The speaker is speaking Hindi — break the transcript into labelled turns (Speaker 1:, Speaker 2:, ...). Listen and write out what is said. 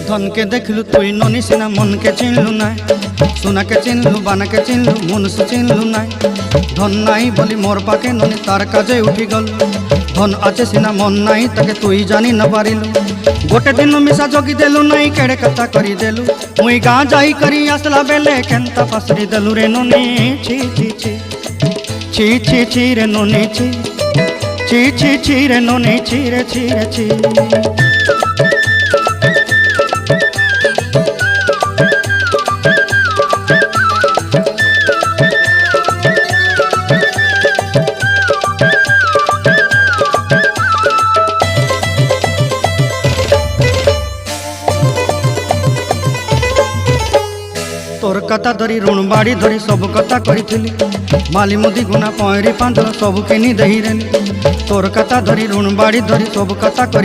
Speaker 1: धन के देखलु तुई ननी सिना मन के चिन्हलु ना सोना के चिन्हलु बाना के चिन्हलु मनुष्य चिन्हलु ना धन नाई बोली मोर पाके ननी तार काजे उठी गल धन आचे सिना मन नाई ताके तुई जानी न पारिलु गोटे दिन मिसा जगी देलु नाई केड़े कथा करी देलु मुई गाँ जाई करी आसला बेले केंता पासरी देलु रे ननी छी छी छी छी छी छी रे ननी छी छी छी छी रे ननी छी रे छी रे छी। तोर कथा धरी ऋण बाड़ी धरी सब कथा करी माली मुदी गुना पहरी पांद सब किनी दही रे तोर कथा धरी ऋण बाड़ी धरी सब कथा करी